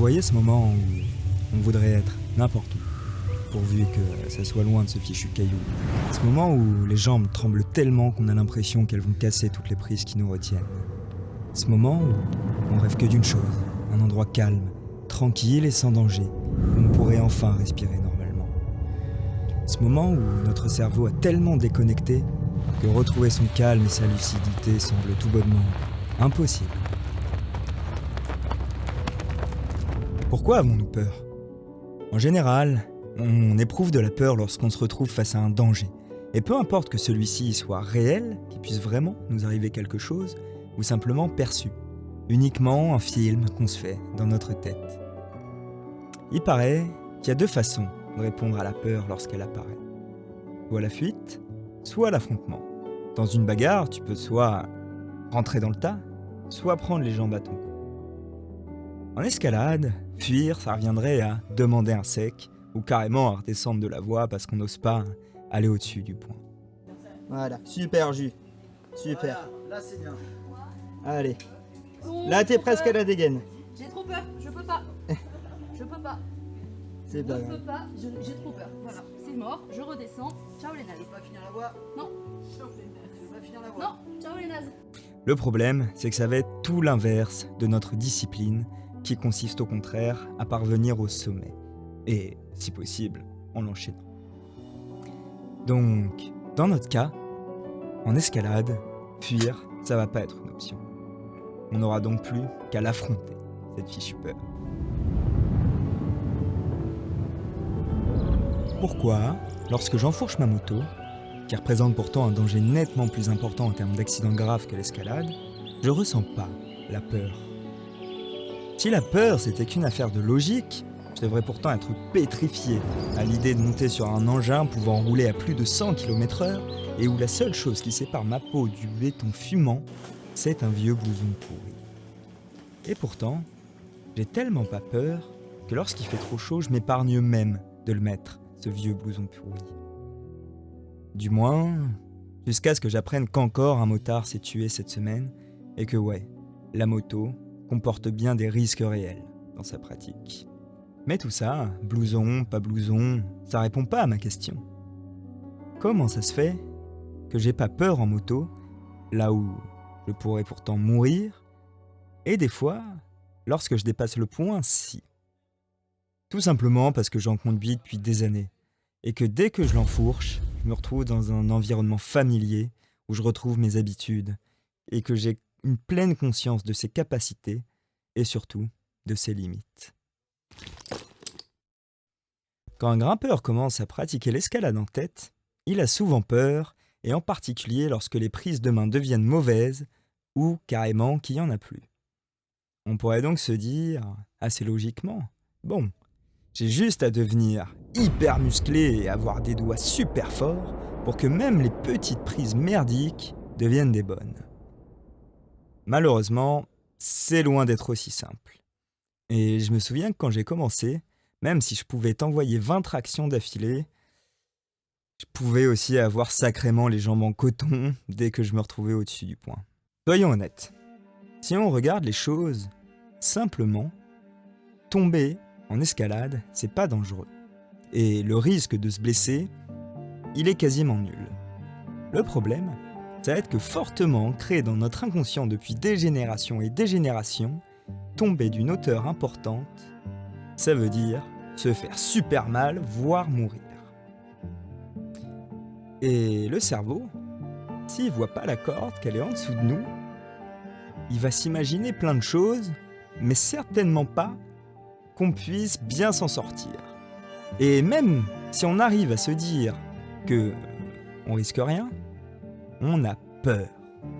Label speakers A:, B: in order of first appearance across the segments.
A: voyez ce moment où on voudrait être n'importe où, pourvu que ça soit loin de ce fichu caillou. Ce moment où les jambes tremblent tellement qu'on a l'impression qu'elles vont casser toutes les prises qui nous retiennent. Ce moment où on rêve que d'une chose, un endroit calme, tranquille et sans danger, où on pourrait enfin respirer normalement. Ce moment où notre cerveau a tellement déconnecté que retrouver son calme et sa lucidité semble tout bonnement impossible. Pourquoi avons-nous peur ? En général, on éprouve de la peur lorsqu'on se retrouve face à un danger. Et peu importe que celui-ci soit réel, qu'il puisse vraiment nous arriver quelque chose, ou simplement perçu. Uniquement un film qu'on se fait dans notre tête. Il paraît qu'il y a deux façons de répondre à la peur lorsqu'elle apparaît. Soit la fuite, soit l'affrontement. Dans une bagarre, tu peux soit rentrer dans le tas, soit prendre les jambes à ton cou. En escalade, fuir, ça reviendrait à demander un sec, ou carrément à redescendre de la voie parce qu'on n'ose pas aller au-dessus du point.
B: Voilà, super Jus. Super.
C: Voilà, là c'est bien.
B: Allez. Là t'es presque à la dégaine.
D: J'ai trop peur, je peux pas. Je peux pas.
B: C'est
D: Je
B: pas
D: ne
B: grave.
D: peux pas, j'ai trop peur. Voilà, c'est mort, je redescends. Ciao les nazes.
C: Tu veux pas finir la voie?
D: Non,
C: Tu veux pas finir la voie?
D: non, ciao les nazes.
A: Le problème, c'est que ça va être tout l'inverse de notre discipline, qui consiste au contraire à parvenir au sommet. Et, si possible, en l'enchaînant. Donc, dans notre cas, en escalade, fuir, ça va pas être une option. On n'aura donc plus qu'à l'affronter, cette fichue peur. Pourquoi, lorsque j'enfourche ma moto, qui représente pourtant un danger nettement plus important en termes d'accidents graves que l'escalade, je ressens pas la peur. Si la peur c'était qu'une affaire de logique, je devrais pourtant être pétrifié à l'idée de monter sur un engin pouvant rouler à plus de 100 km/h et où la seule chose qui sépare ma peau du béton fumant, c'est un vieux blouson pourri. Et pourtant, j'ai tellement pas peur que lorsqu'il fait trop chaud, je m'épargne même de le mettre, ce vieux blouson pourri. Du moins, jusqu'à ce que j'apprenne qu'encore un motard s'est tué cette semaine et que ouais, la moto comporte bien des risques réels dans sa pratique. Mais tout ça, blouson, pas blouson, ça répond pas à ma question. Comment ça se fait que j'ai pas peur en moto, là où je pourrais pourtant mourir, et des fois, lorsque je dépasse le point, si. Tout simplement parce que j'en conduis depuis des années, et que dès que je l'enfourche, je me retrouve dans un environnement familier où je retrouve mes habitudes, et que j'ai une pleine conscience de ses capacités, et surtout de ses limites. Quand un grimpeur commence à pratiquer l'escalade en tête, il a souvent peur, et en particulier lorsque les prises de main deviennent mauvaises, ou carrément qu'il n'y en a plus. On pourrait donc se dire, assez logiquement, bon, j'ai juste à devenir hyper musclé et avoir des doigts super forts pour que même les petites prises merdiques deviennent des bonnes. Malheureusement, c'est loin d'être aussi simple. Et je me souviens que quand j'ai commencé, même si je pouvais t'envoyer 20 tractions d'affilée, je pouvais aussi avoir sacrément les jambes en coton dès que je me retrouvais au-dessus du point. Soyons honnêtes, si on regarde les choses simplement, tomber en escalade, c'est pas dangereux. Et le risque de se blesser, il est quasiment nul. Le problème, ça va être que fortement ancré dans notre inconscient depuis des générations et des générations, tomber d'une hauteur importante, ça veut dire se faire super mal, voire mourir. Et le cerveau, s'il voit pas la corde qu'elle est en dessous de nous, il va s'imaginer plein de choses, mais certainement pas qu'on puisse bien s'en sortir. Et même si on arrive à se dire que on risque rien, on a peur.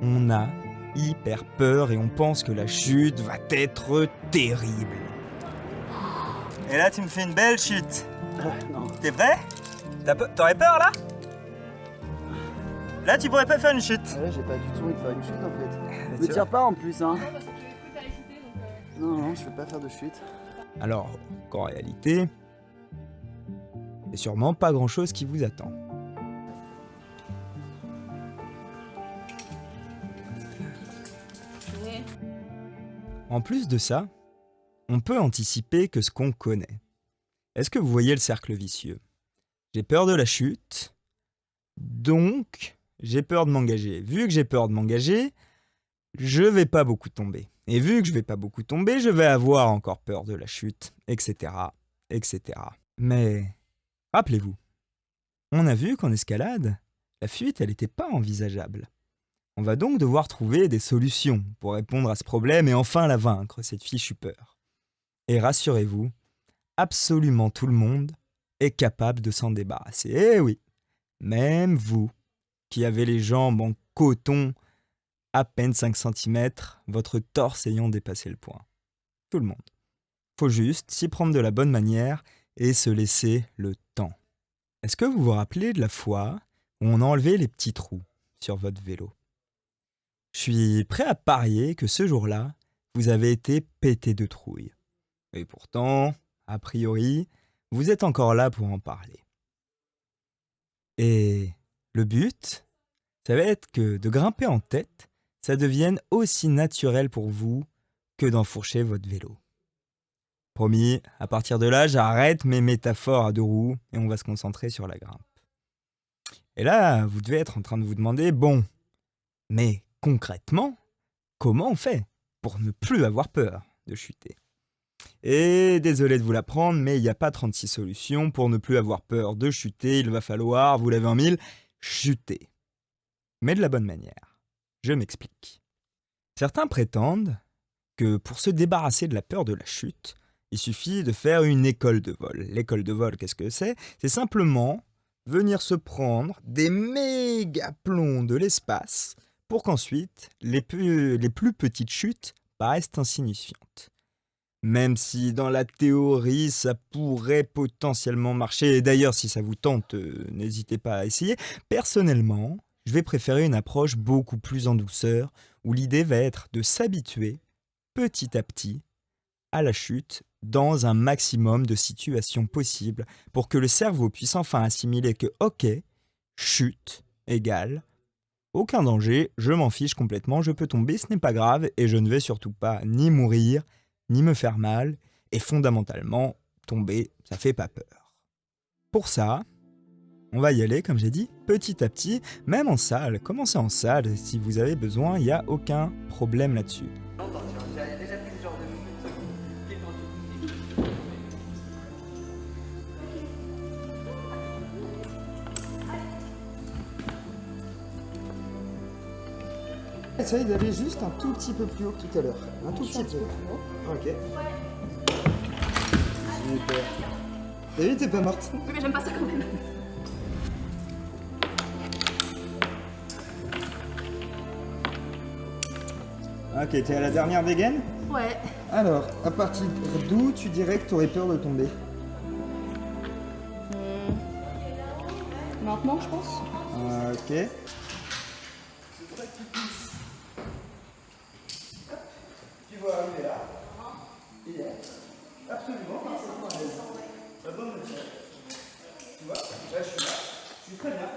A: On a hyper peur et on pense que la chute va être terrible. Et là, tu me fais une belle chute.
B: Non.
A: T'es prêt ? T'aurais peur là ? Là, tu pourrais pas faire une chute.
B: Ouais, j'ai pas du tout envie de faire une chute en fait.
A: tu
B: Me tire pas en plus hein.
D: Non, parce que j'ai cru que t'allais chuter donc.
B: Non, je veux pas faire de chute.
A: Alors qu'en réalité, c'est sûrement pas grand-chose qui vous attend.
D: Ouais.
A: En plus de ça, on peut anticiper que ce qu'on connaît. Est-ce que vous voyez le cercle vicieux? J'ai peur de la chute, donc j'ai peur de m'engager. Vu que j'ai peur de m'engager, je vais pas beaucoup tomber. Et vu que je vais pas beaucoup tomber, je vais avoir encore peur de la chute, etc., etc. Mais rappelez-vous, on a vu qu'en escalade, la fuite, elle n'était pas envisageable. On va donc devoir trouver des solutions pour répondre à ce problème et enfin la vaincre, cette fichue peur. Et rassurez-vous, absolument tout le monde est capable de s'en débarrasser. Eh oui, même vous, qui avez les jambes en coton à peine 5 cm, votre torse ayant dépassé le point. Tout le monde. Faut juste s'y prendre de la bonne manière et se laisser le temps. Est-ce que vous vous rappelez de la fois où on a enlevé les petits trous sur votre vélo? Je suis prêt à parier que ce jour-là, vous avez été pété de trouille. Et pourtant, a priori, vous êtes encore là pour en parler. Et le but, ça va être que de grimper en tête, ça devienne aussi naturel pour vous que d'enfourcher votre vélo. Promis, à partir de là, j'arrête mes métaphores à deux roues et on va se concentrer sur la grimpe. Et là, vous devez être en train de vous demander, bon, mais concrètement, comment on fait pour ne plus avoir peur de chuter? Et désolé de vous l'apprendre, mais il n'y a pas 36 solutions pour ne plus avoir peur de chuter. Il va falloir, vous l'avez en mille, chuter. Mais de la bonne manière. Je m'explique. Certains prétendent que pour se débarrasser de la peur de la chute, il suffit de faire une école de vol. L'école de vol, qu'est-ce que c'est? C'est simplement venir se prendre des méga plombs de l'espace pour qu'ensuite les plus petites chutes paraissent insignifiantes. Même si dans la théorie, ça pourrait potentiellement marcher, et d'ailleurs si ça vous tente, n'hésitez pas à essayer, personnellement, je vais préférer une approche beaucoup plus en douceur, où l'idée va être de s'habituer petit à petit à la chute dans un maximum de situations possibles pour que le cerveau puisse enfin assimiler que ok, chute égale aucun danger, je m'en fiche complètement, je peux tomber, ce n'est pas grave et je ne vais surtout pas ni mourir, ni me faire mal et fondamentalement, tomber, ça fait pas peur. Pour ça, on va y aller, comme j'ai dit, petit à petit, même en salle. Commencez en salle, si vous avez besoin, il n'y a aucun problème là-dessus.
C: J'ai déjà pris ce genre de minutes.
B: Essaye d'aller juste un tout petit peu plus haut que tout à l'heure. Un tout petit peu. Ok. Super. T'as vu, t'es pas morte.
D: Oui, mais j'aime pas ça quand même.
B: Ok, t'es à la dernière dégaine?
D: Ouais.
B: Alors, à partir d'où tu dirais que t'aurais peur de tomber?
D: Maintenant, je pense.
B: Ok. Tu vois arriver là. Il est absolument parfaitement à l'aise. La bonne matière. Tu vois, là je suis là. Je suis très bien.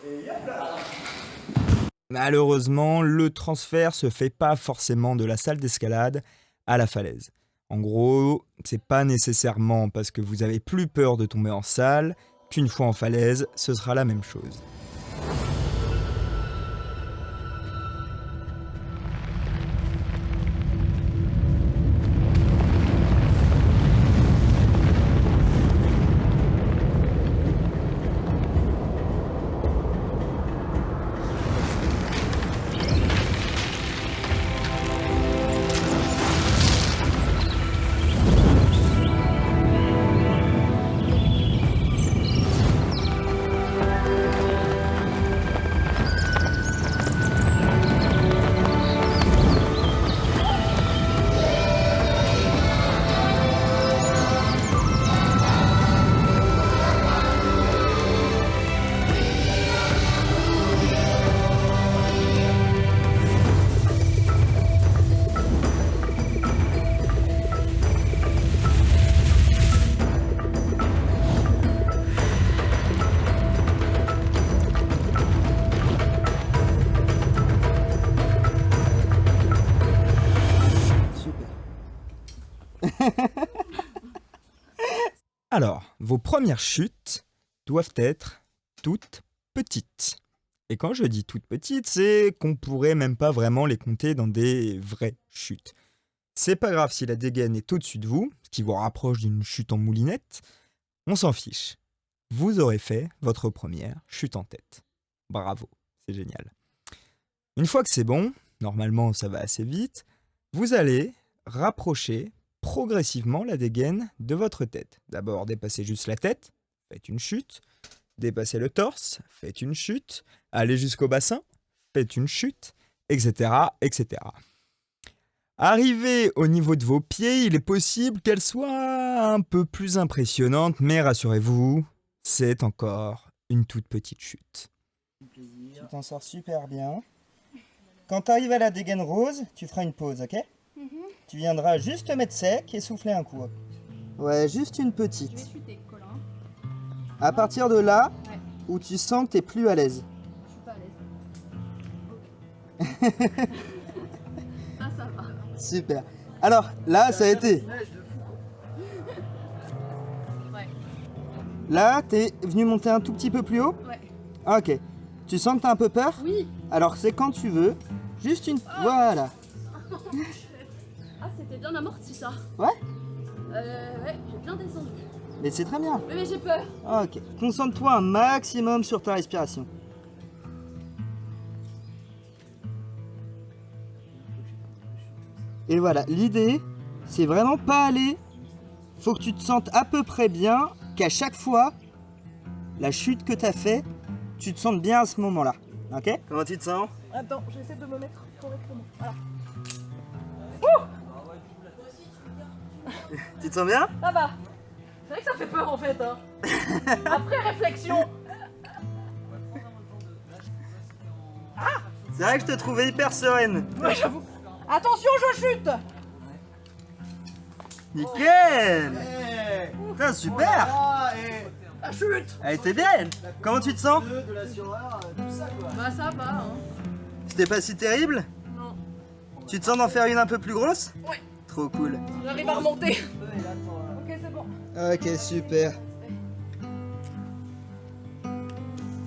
B: Et hop là.
A: Malheureusement, le transfert se fait pas forcément de la salle d'escalade à la falaise. En gros, c'est pas nécessairement parce que vous avez plus peur de tomber en salle qu'une fois en falaise, ce sera la même chose. Alors, vos premières chutes doivent être toutes petites. Et quand je dis toutes petites, c'est qu'on pourrait même pas vraiment les compter dans des vraies chutes. C'est pas grave si la dégaine est au-dessus de vous, ce qui vous rapproche d'une chute en moulinette, on s'en fiche. Vous aurez fait votre première chute en tête. Bravo, c'est génial. Une fois que c'est bon, normalement ça va assez vite, vous allez rapprocher progressivement la dégaine de votre tête. D'abord, dépassez juste la tête, faites une chute. Dépassez le torse, faites une chute. Allez jusqu'au bassin, faites une chute, etc., etc. Arrivez au niveau de vos pieds, il est possible qu'elle soit un peu plus impressionnante, mais rassurez-vous, c'est encore une toute petite chute.
B: Tu t'en sors super bien. Quand tu arrives à la dégaine rose, tu feras une pause, ok? Tu viendras juste te mettre sec et souffler un coup. Ouais, juste une
D: Je vais
B: petite.
D: chuter, Colin.
B: À partir de là,
D: Ouais.
B: où tu sens que tu es plus à l'aise.
D: Je suis pas à l'aise. Ça va.
B: Super. Alors, là, ça a été.
D: Ouais.
B: Là, t'es venu monter un tout petit peu plus haut?
D: Ouais.
B: Ah, ok. Tu sens que t'as un peu peur?
D: Oui.
B: Alors, c'est quand tu veux. Juste une... Voilà.
D: Ah, c'était bien amorti ça.
B: Ouais?
D: Ouais, j'ai bien descendu.
B: Mais c'est très bien.
D: Mais j'ai peur.
B: Ah, ok. Concentre-toi un maximum sur ta respiration. Et voilà, l'idée, c'est vraiment pas aller. Faut que tu te sentes à peu près bien, qu'à chaque fois, la chute que t'as fait, tu te sentes bien à ce moment-là. Ok? Comment tu te sens?
D: Attends, j'essaie de me mettre correctement. Voilà.
B: Tu te sens bien?
D: Ça va. C'est vrai que ça fait peur en fait. Hein. Après réflexion.
B: C'est vrai que je te trouvais hyper sereine.
D: Ouais, j'avoue. Attention, je chute.
B: Nickel! Putain, super!
D: La chute.
B: Elle était bien! Comment tu te sens?
D: Bah ça va. Hein.
B: C'était pas si terrible?
D: Non.
B: Tu te sens d'en faire une un peu plus grosse?
D: Ouais.
B: Trop cool.
D: J'arrive à remonter. Ok, c'est bon.
B: Ok, super.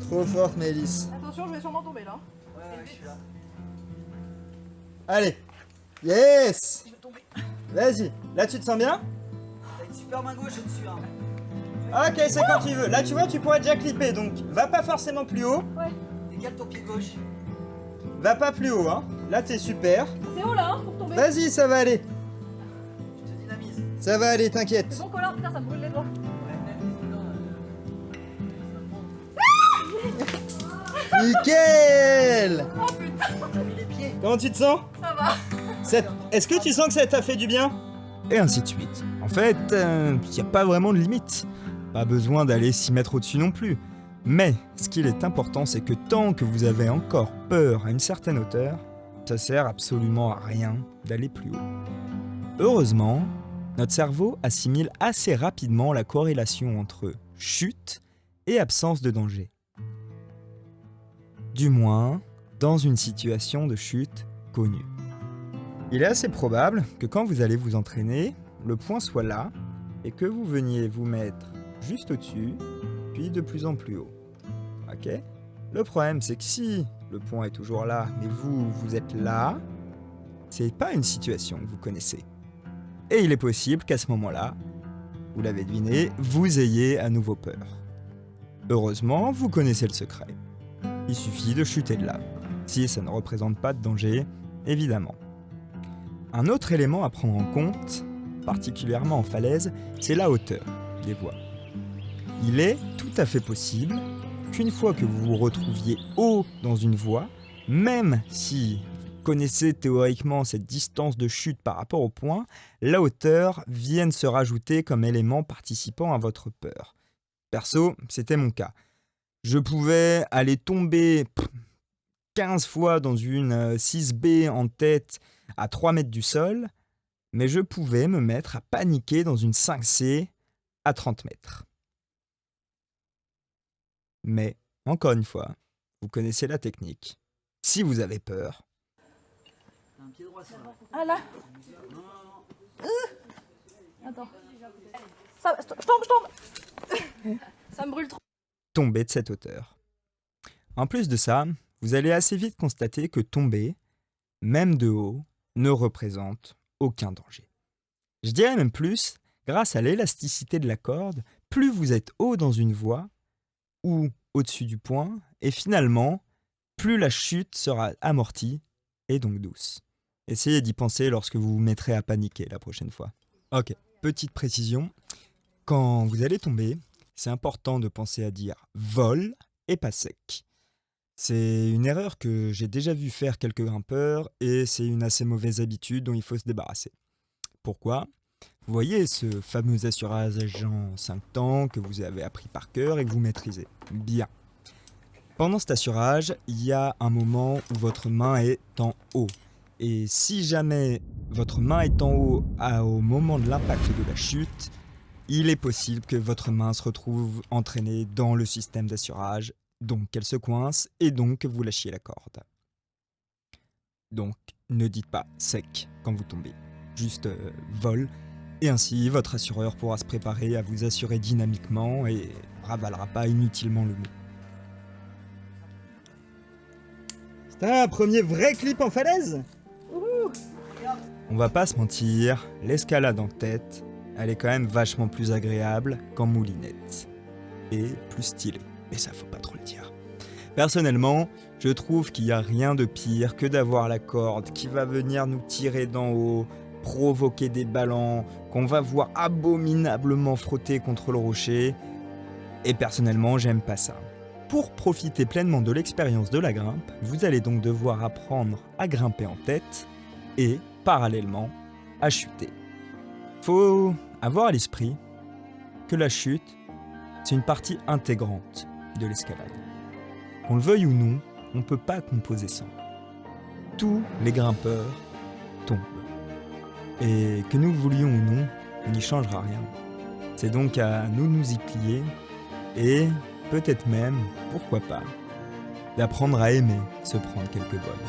B: Trop forte, Mélisse.
D: Attention, je vais sûrement tomber là.
B: Allez. Yes!
D: Je vais tomber.
B: Vas-y. Là, tu te sens bien?
C: T'as une super main gauche dessus, hein.
B: Ok, c'est quand tu veux. Là, tu vois, tu pourrais déjà clipper. Donc, va pas forcément plus haut.
D: Ouais.
C: Décale ton pied gauche.
B: Va pas plus haut, hein. Là, t'es super.
D: C'est haut là, hein, pour tomber.
B: Vas-y, ça va aller.
C: Je te dynamise.
B: Ça va aller, t'inquiète.
D: C'est bon, Colin. Putain, ça me brûle les doigts.
B: Nickel!
D: Oh putain.
C: T'as mis les pieds.
B: Comment tu te sens?
D: Ça va.
B: Est-ce que tu sens que ça t'a fait du bien?
A: Et ainsi de suite. En fait, il n'y a pas vraiment de limite. Pas besoin d'aller s'y mettre au-dessus non plus. Mais ce qu'il est important, c'est que tant que vous avez encore peur à une certaine hauteur, ça sert absolument à rien d'aller plus haut. Heureusement, notre cerveau assimile assez rapidement la corrélation entre chute et absence de danger. Du moins, dans une situation de chute connue. Il est assez probable que quand vous allez vous entraîner, le point soit là et que vous veniez vous mettre juste au-dessus, puis de plus en plus haut. Ok? Le problème, c'est que si le point est toujours là, mais vous êtes là, c'est pas une situation que vous connaissez. Et il est possible qu'à ce moment-là, vous l'avez deviné, vous ayez à nouveau peur. Heureusement, vous connaissez le secret. Il suffit de chuter de là, si ça ne représente pas de danger, évidemment. Un autre élément à prendre en compte, particulièrement en falaise, c'est la hauteur des voies. Il est tout à fait possible qu'une fois que vous vous retrouviez haut dans une voie, même si vous connaissez théoriquement cette distance de chute par rapport au point, la hauteur vienne se rajouter comme élément participant à votre peur. Perso, c'était mon cas. Je pouvais aller tomber 15 fois dans une 6B en tête à 3 mètres du sol, mais je pouvais me mettre à paniquer dans une 5C à 30 mètres. Mais, encore une fois, vous connaissez la technique. Si vous avez peur,
C: T'as un pied droit sur là.
D: Ah là. Attends. Ça, je tombe. Ça me brûle trop.
A: Tomber de cette hauteur. En plus de ça, vous allez assez vite constater que tomber, même de haut, ne représente aucun danger. Je dirais même plus, grâce à l'élasticité de la corde, plus vous êtes haut dans une voie ou au-dessus du point, et finalement, plus la chute sera amortie et donc douce. Essayez d'y penser lorsque vous vous mettrez à paniquer la prochaine fois. Ok, petite précision, quand vous allez tomber, c'est important de penser à dire vol et pas sec. C'est une erreur que j'ai déjà vu faire quelques grimpeurs et c'est une assez mauvaise habitude dont il faut se débarrasser. Pourquoi ? Vous voyez ce fameux assurage en 5 temps que vous avez appris par cœur et que vous maîtrisez. Bien. Pendant cet assurage, il y a un moment où votre main est en haut. Et si jamais votre main est en haut au moment de l'impact de la chute, il est possible que votre main se retrouve entraînée dans le système d'assurage, donc qu'elle se coince et donc que vous lâchiez la corde. Donc, ne dites pas sec quand vous tombez, juste vol, et ainsi votre assureur pourra se préparer à vous assurer dynamiquement et ravalera pas inutilement le mot. C'est un premier vrai clip en falaise ? On va pas se mentir, l'escalade en tête, elle est quand même vachement plus agréable qu'en moulinette. Et plus stylée, mais ça faut pas trop le dire. Personnellement, je trouve qu'il n'y a rien de pire que d'avoir la corde qui va venir nous tirer d'en haut, provoquer des ballons, qu'on va voir abominablement frotter contre le rocher. Et personnellement, j'aime pas ça. Pour profiter pleinement de l'expérience de la grimpe, vous allez donc devoir apprendre à grimper en tête et, parallèlement, à chuter. Faut avoir à l'esprit que la chute, c'est une partie intégrante de l'escalade. Qu'on le veuille ou non, on ne peut pas composer sans. Tous les grimpeurs tombent. Et que nous le voulions ou non, il n'y changera rien. C'est donc à nous de nous y plier et peut-être même, pourquoi pas, d'apprendre à aimer se prendre quelques vols.